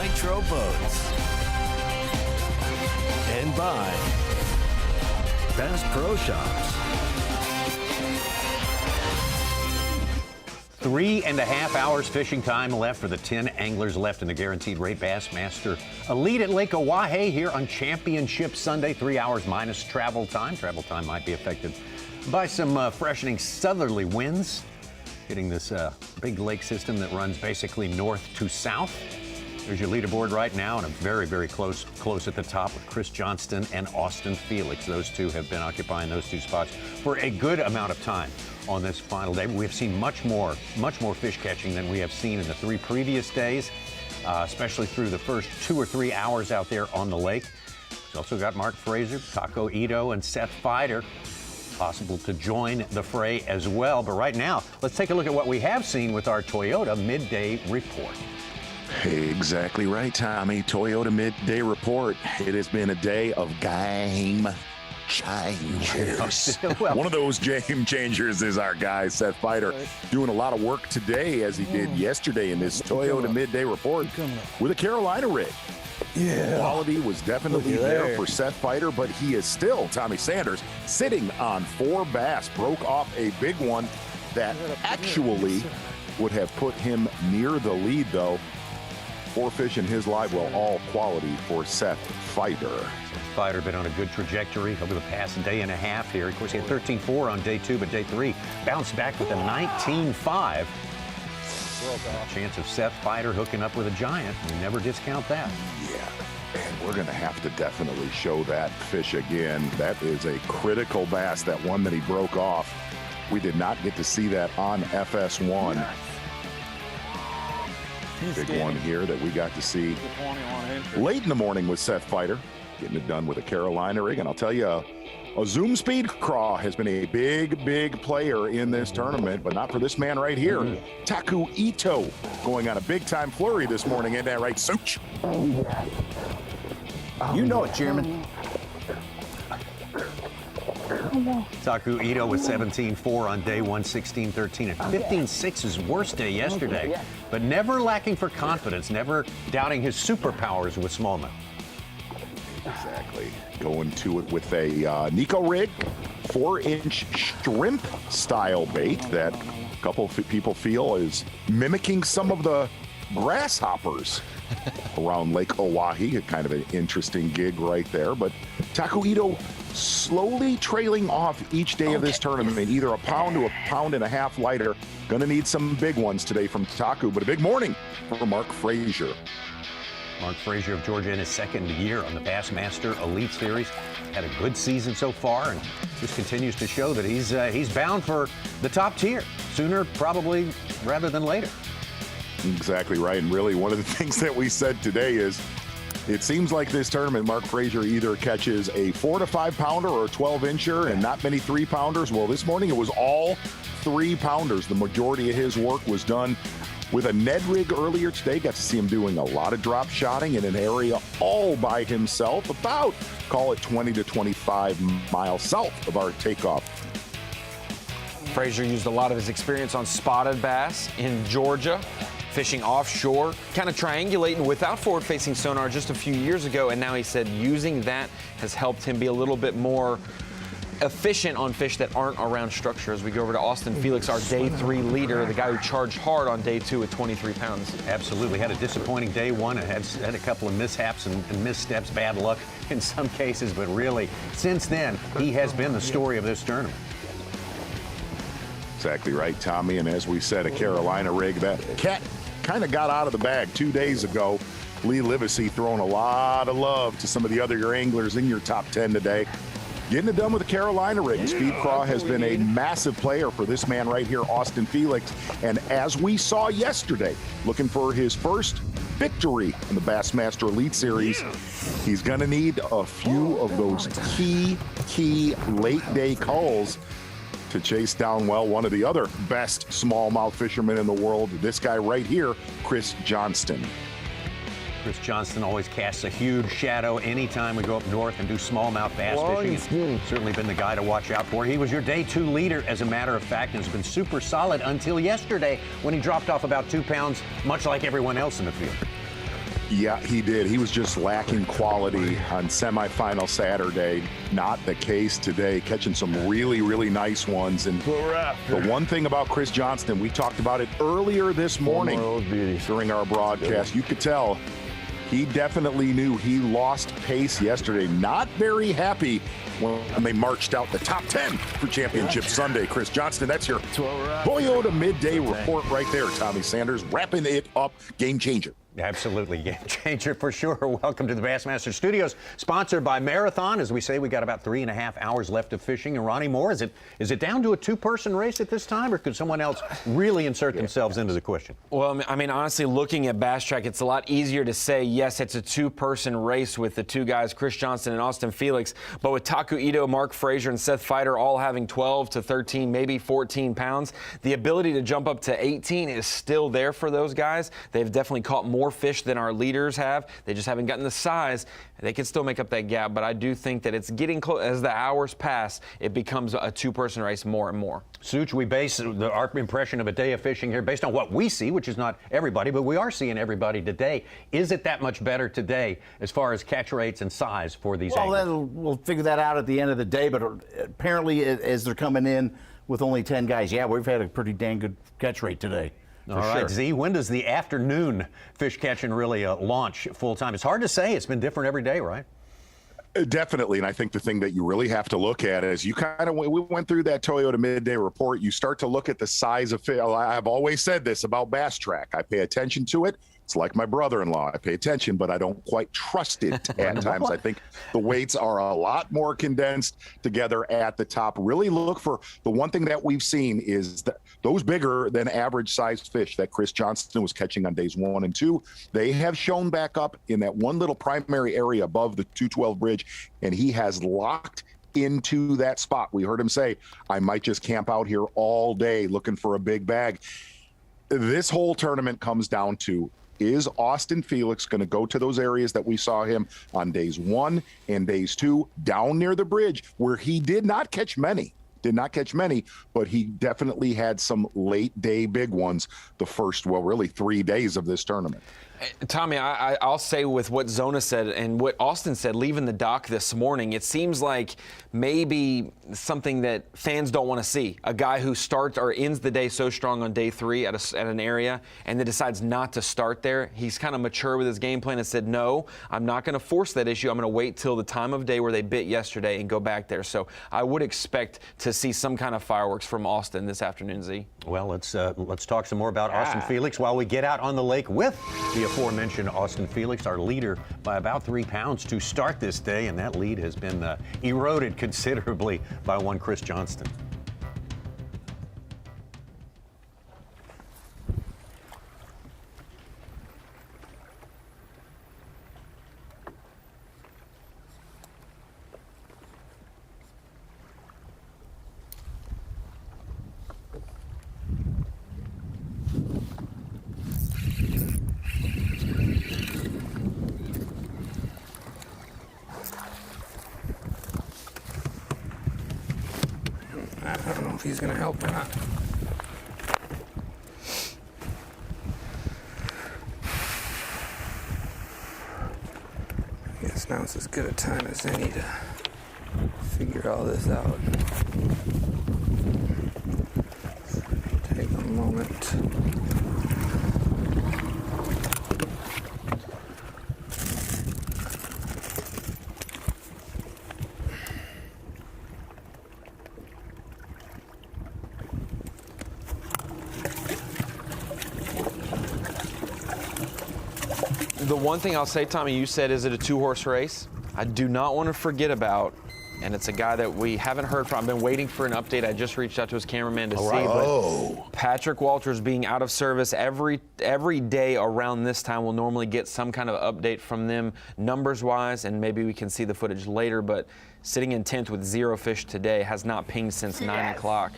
Nitro Boats. And by Bass Pro Shops. 3.5 hours fishing time left for the 10 anglers left in the guaranteed rate Bassmaster Elite at Lake Oahe here on Championship Sunday. 3 hours minus travel time. Travel time might be affected by some freshening southerly winds hitting this big lake system that runs basically north to south. There's your leaderboard right now, and a very, very close at the top with Chris Johnston and Austin Felix. Those two have been occupying those two spots for a good amount of time on this final day. We have seen much more fish catching than we have seen in the 3 previous days, especially through the first 2 or 3 hours out there on the lake. We've also got Mark Fraser, Taco Ito, and Seth Feider possible to join the fray as well. But right now, let's take a look at what we have seen with our Toyota Midday Report. Exactly right, Tommy. Toyota Midday Report. It has been a day of game changers. One of those game changers is our guy, Seth Feider, doing a lot of work today as he did yesterday in this Toyota Midday Report with a Carolina rig. Yeah. Quality was definitely there for Seth Feider, but he is still, Tommy Sanders, sitting on 4 bass. Broke off a big one that actually would have put him near the lead, though. 4 fish in his live well, all quality for Seth Feider. Feider been on a good trajectory over the past day and a half here. Of course, he had 13.4 on day 2, but day 3 bounced back with a 19.5. Chance of Seth Feider hooking up with a giant. We never discount that. Yeah, and we're going to have to definitely show that fish again. That is a critical bass, that one that he broke off. We did not get to see that on FS1. Big one here that we got to see late in the morning with Seth Feider, getting it done with a Carolina rig. And I'll tell you, a Zoom Speed Craw has been a big player in this tournament, but not for this man right here. Taku Ito going on a big-time flurry this morning. Ain't that right, Such? You know it, Chairman. Taku Ito with 17.4 on day 1, 16.13, and 15.6 his worst day yesterday. But never lacking for confidence, never doubting his superpowers with smallmouth. Exactly. Going to it with a Nico rig, 4-inch shrimp style bait that a couple of people feel is mimicking some of the grasshoppers around Lake Oahe. A kind of an interesting gig right there. But Taku Ito slowly trailing off each day of this tournament, either a pound to a pound and a half lighter. Gonna need some big ones today from Taku, but a big morning for Mark Fraser. Mark Fraser of Georgia in his 2nd year on the Bassmaster Elite Series. Had a good season so far, and just continues to show that he's bound for the top tier sooner, probably, rather than later. Exactly right, and really one of the things that we said today is it seems like this tournament, Mark Fraser either catches a 4 to 5 pounder or a 12-incher, and not many 3-pounders. Well, this morning it was all 3-pounders. The majority of his work was done with a Ned rig earlier today. Got to see him doing a lot of drop shotting in an area all by himself, about, call it 20 to 25 miles south of our takeoff. Fraser used a lot of his experience on spotted bass in Georgia, fishing offshore, kind of triangulating without forward-facing sonar just a few years ago, and now he said using that has helped him be a little bit more efficient on fish that aren't around structure. As we go over to Austin Felix, our day 3 leader, the guy who charged hard on day 2 at 23 pounds. Absolutely. Had a disappointing day 1 and had a couple of mishaps and missteps, bad luck in some cases, but really, since then, he has been the story of this tournament. Exactly right, Tommy, and as we said, a Carolina rig. That cat kind of got out of the bag 2 days ago. Lee Livesey throwing a lot of love to some of the other anglers in your top 10 today. Getting it done with the Carolina rig. Speed Craw has been a massive player for this man right here, Austin Felix. And as we saw yesterday, looking for his first victory in the Bassmaster Elite Series, he's going to need a few of those key late-day calls to chase down, well, one of the other best smallmouth fishermen in the world, this guy right here, Chris Johnston. Chris Johnston always casts a huge shadow anytime we go up north and do smallmouth bass fishing. He's certainly been the guy to watch out for. He was your day 2 leader, as a matter of fact, and has been super solid until yesterday when he dropped off about 2 pounds, much like everyone else in the field. Yeah, he did. He was just lacking quality on semifinal Saturday. Not the case today, catching some really, really nice ones. And the one thing about Chris Johnston, we talked about it earlier this morning during our broadcast. You could tell he definitely knew he lost pace yesterday. Not very happy when they marched out the top 10 for Championship Sunday. Chris Johnston, that's your Toyota Midday report right there. Tommy Sanders wrapping it up. Game changer. Absolutely, game changer for sure. Welcome to the Bassmaster Studios, sponsored by Marathon. As we say, we got about 3.5 hours left of fishing. And Ronnie Moore, is it down to a two-person race at this time, or could someone else really insert themselves into the question? Well, I mean, honestly, looking at Bass Track, it's a lot easier to say, yes, it's a two-person race with the two guys, Chris Johnston and Austin Felix. But with Taku Ito, Mark Frazier, and Seth Feider all having 12 to 13, maybe 14 pounds, the ability to jump up to 18 is still there for those guys. They've definitely caught more fish than our leaders have. They just haven't gotten the size. They can still make up that gap, but I do think that it's getting close. As the hours pass, it becomes a two-person race more and more. Such, we base our impression of a day of fishing here based on what we see, which is not everybody, but we are seeing everybody today. Is it that much better today as far as catch rates and size for these anglers? We'll figure that out at the end of the day, but apparently as they're coming in with only 10 guys, yeah, we've had a pretty dang good catch rate today. All right, Z, when does the afternoon fish catching really launch full time? It's hard to say. It's been different every day, right? Definitely, and I think the thing that you really have to look at is we went through that Toyota Midday report. You start to look at the size of fish. I've always said this about Bass Track. I pay attention to it. It's like my brother-in-law. I pay attention, but I don't quite trust it at times. I think the weights are a lot more condensed together at the top. Really look for the one thing that we've seen is that those bigger than average sized fish that Chris Johnston was catching on days 1 and 2, they have shown back up in that one little primary area above the 212 bridge, and he has locked into that spot. We heard him say, I might just camp out here all day looking for a big bag. This whole tournament comes down to, is Austin Felix going to go to those areas that we saw him on days 1 and days 2 down near the bridge where he did not catch many, but he definitely had some late day big ones the first, really 3 days of this tournament. Tommy, I'll say with what Zona said and what Austin said leaving the dock this morning, it seems like maybe something that fans don't want to see. A guy who starts or ends the day so strong on day 3 at an area and then decides not to start there. He's kind of mature with his game plan and said, no, I'm not going to force that issue. I'm going to wait till the time of day where they bit yesterday and go back there. So I would expect to see some kind of fireworks from Austin this afternoon, Z. Well, let's talk some more about Austin Felix while we get out on the lake with the aforementioned Austin Felix, our leader by about 3 pounds to start this day, and that lead has been eroded considerably by one Chris Johnston. I don't know if he's gonna help or not. I guess now's as good a time as any to figure all this out. Take a moment. The one thing I'll say, Tommy, you said, is it a 2-horse race? I do not want to forget about, and it's a guy that we haven't heard from. I've been waiting for an update. I just reached out to his cameraman to see. But Patrick Walters being out of service every day around this time. We'll normally get some kind of update from them numbers-wise, and maybe we can see the footage later. But sitting in 10th with 0 fish today, has not pinged since 9 o'clock.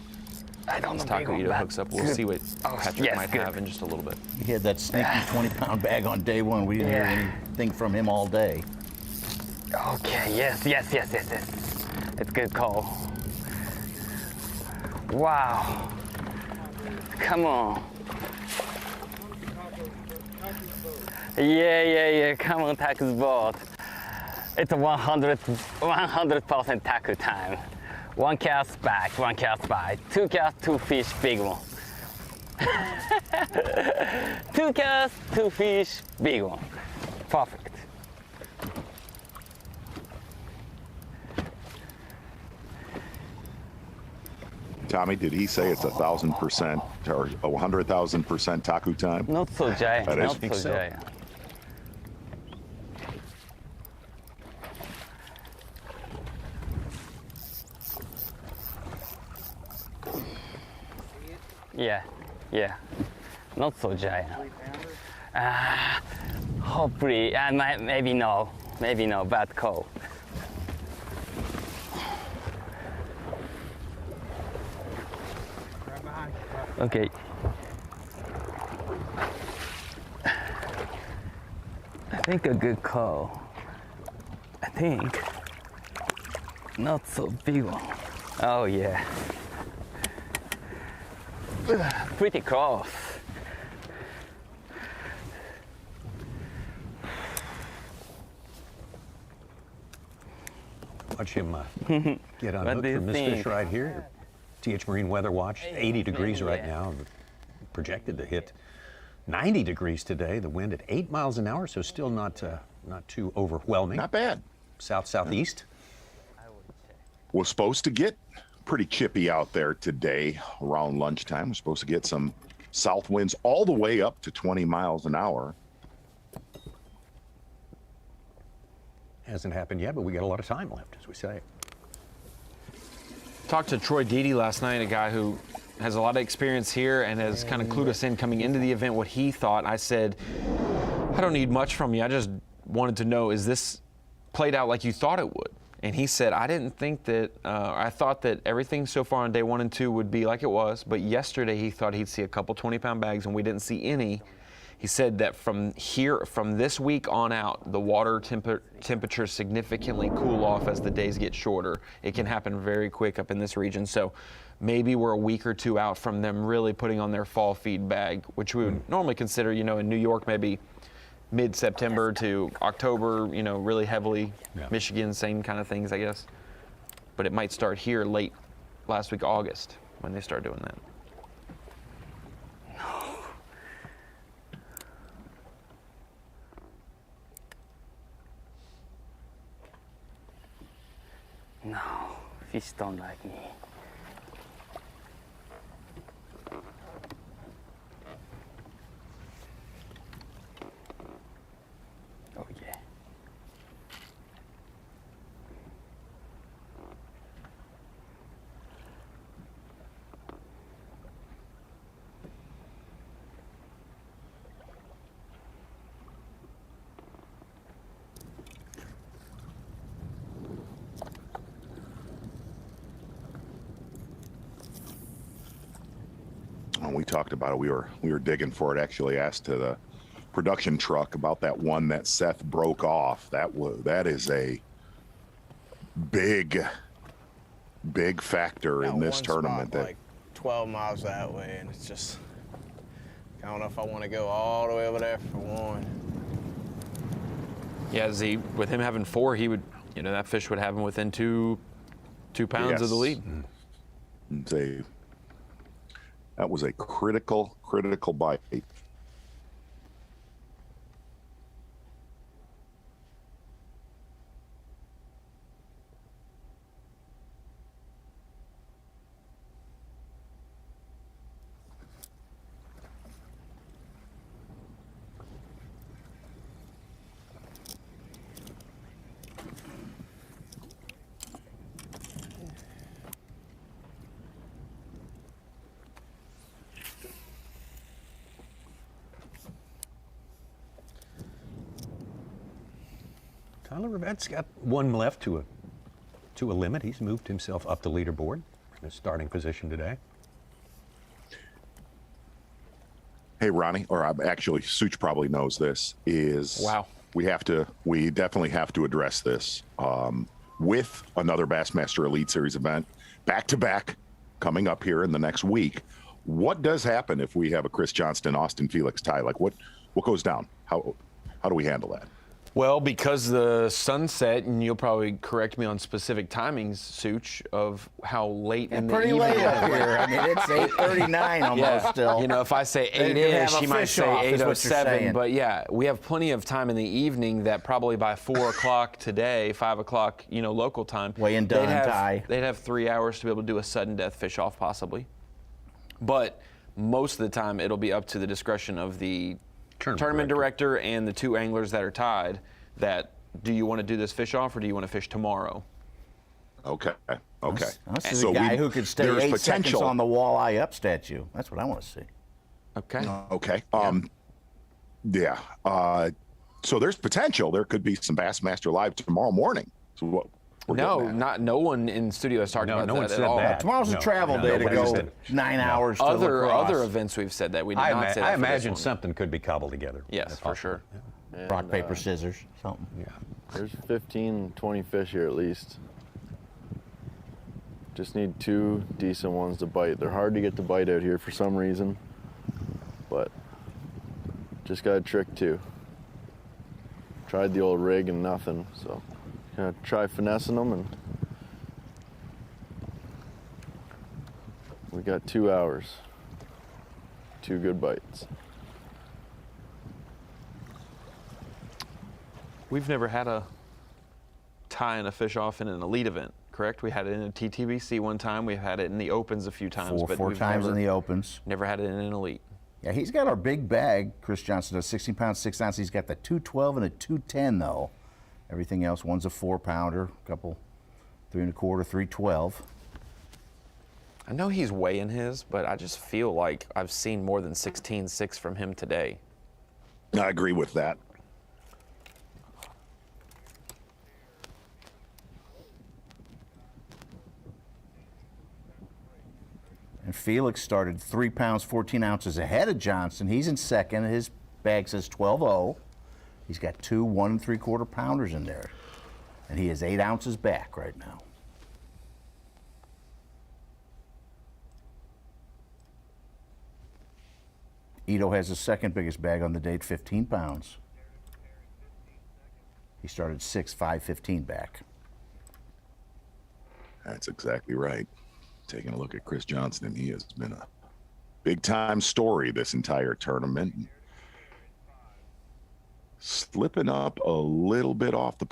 I don't know. Taco Ito hooks up. We'll see what Patrick might have in just a little bit. He had that sneaky 20-pound bag on day 1. We didn't hear anything from him all day. Okay, yes. It's a good call. Wow. Come on. Yeah. Come on, tackle boat. It's a 100% tackle time. One cast back, one cast by. Two cast, two fish, big one. Two cast, two fish, big one. Perfect. Tommy, did he say it's 1,000% or 100,000% taku time? Not so giant, That is- not so giant. Yeah. Not so giant. Hopefully, maybe no, bad call. Okay. I think a good call. I think. Not so big one. Oh yeah. Pretty close. Watch him get What unhooked do you from this think? fish right here. TH Marine Weather Watch, 80 degrees right now. Projected to hit 90 degrees today. The wind at 8 miles an hour, so still not too overwhelming. Not bad. South-southeast. Was supposed to get pretty chippy out there today around lunchtime. We're supposed to get some south winds all the way up to 20 miles an hour. Hasn't happened yet, but we got a lot of time left, as we say. Talked to Troy Deedy last night, a guy who has a lot of experience here and has kind of clued us in coming into the event what he thought. I said, I don't need much from you. I just wanted to know, is this played out like you thought it would? And he said, I didn't think that, I thought that everything so far on day 1 and 2 would be like it was, but yesterday he thought he'd see a couple 20-pound bags and we didn't see any. He said that from this week on out, the water temperatures significantly cool off as the days get shorter. It can happen very quick up in this region. So maybe we're a week or two out from them really putting on their fall feed bag, which we would normally consider, in New York, maybe mid-September to October, really heavily. Yeah. Michigan, same kind of things, I guess. But it might start here late last week, August, when they start doing that. No, fish don't like me. Oh yeah. We talked about it. We were digging for it. Actually, asked to the production truck about that one that Seth broke off. That is a big factor in this tournament. Spot, like 12 miles that way, and it's just I don't know if I want to go all the way over there for one. Yeah, with him having 4, he would, that fish would have him within 2 pounds of the lead. That was a critical bite. Tyler Rivette's got 1 left to a limit. He's moved himself up the leaderboard in his starting position today. Hey, Ronnie, or actually, Such probably knows this, is wow. We definitely have to address this with another Bassmaster Elite Series event, back-to-back, coming up here in the next week. What does happen if we have a Chris Johnston, Austin Felix tie? Like, What goes down? How do we handle that? Well, because the sunset, and you'll probably correct me on specific timings, Such, of how late in the Pretty evening. late up here. I mean, it's 8:39 almost still. You know, if I say They can have 8-ish, a he might fish off, say is what you're 8:07. saying. But yeah, we have plenty of time in the evening that probably by 4 o'clock today, 5 o'clock, you know, local time, Weigh and done, tie. they'd have 3 hours to be able to do a sudden death fish off possibly. But most of the time, it'll be up to the discretion of the tournament director and the 2 anglers that are tied that, do you want to do this fish off or do you want to fish tomorrow? Okay. This is a guy who could stay 8 seconds on the walleye up statue. That's what I want to see. Okay. Okay. Yeah. So there's potential. There could be some Bassmaster live tomorrow morning. So what? No one in studio has talked about no one that said at all. that. Tomorrow's a travel day to nobody go said- 9 hours to Other lacrosse. events we've said that we did not say that I for this imagine one. something could be cobbled together. Yes, That's for possible. sure. And, Rock, paper, scissors, something. Yeah. There's 15, 20 fish here at least. Just need 2 decent ones to bite. They're hard to get to bite out here for some reason, but just got a trick too. Tried the old rig and nothing, so gonna try finessing them, and we got 2 hours. 2 good bites. We've never had a tying a fish off in an elite event, correct? We had it in a TTBC one time. We've had it in the opens a few times, but Four we've times never, in the opens. never had it in an elite. Yeah, he's got our big bag. Chris Johnson does 16 pounds, 6 ounces. He's got the 212 and a 210 though. Everything else, one's a 4-pounder, a couple 3 1/4, 312. I know he's weighing his, but I just feel like I've seen more than 16.6 from him today. I agree with that. And Felix started 3 pounds, 14 ounces ahead of Johnson. He's in second. His bag says 12.0. He's got 2 1 3/4 pounders in there. And he is 8 ounces back right now. Ito has the second biggest bag on the day at 15 pounds. He started 6, 5, 15 back. That's exactly right. Taking a look at Chris Johnson, and he has been a big-time story this entire tournament. Slipping up a little bit off the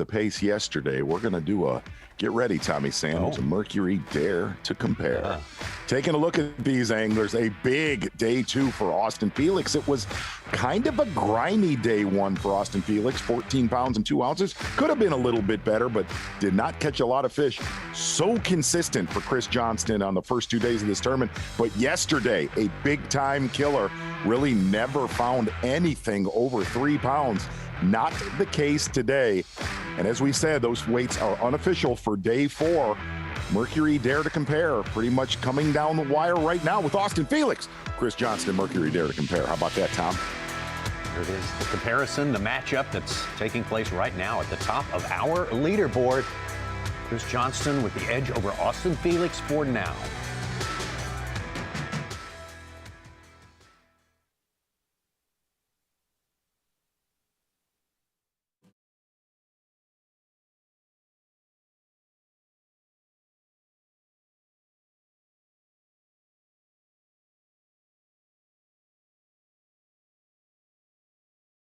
pace yesterday. We're going to do a get ready, Tommy Sandals, a Mercury Dare to compare. Taking a look at these anglers, a big day 2 for Austin Felix. It was kind of a grimy day 1 for Austin Felix, 14 pounds and 2 ounces. Could have been a little bit better, but did not catch a lot of fish. So consistent for Chris Johnston on the first 2 days of this tournament. But yesterday, a big time killer, really never found anything over 3 pounds. Not the case today. And as we said, those weights are unofficial for day 4. Mercury Dare to compare, pretty much coming down the wire right now with Austin Felix. Chris Johnston, Mercury Dare to compare. How about that, Tom? There it is, the comparison, the matchup that's taking place right now at the top of our leaderboard. Chris Johnston with the edge over Austin Felix for now.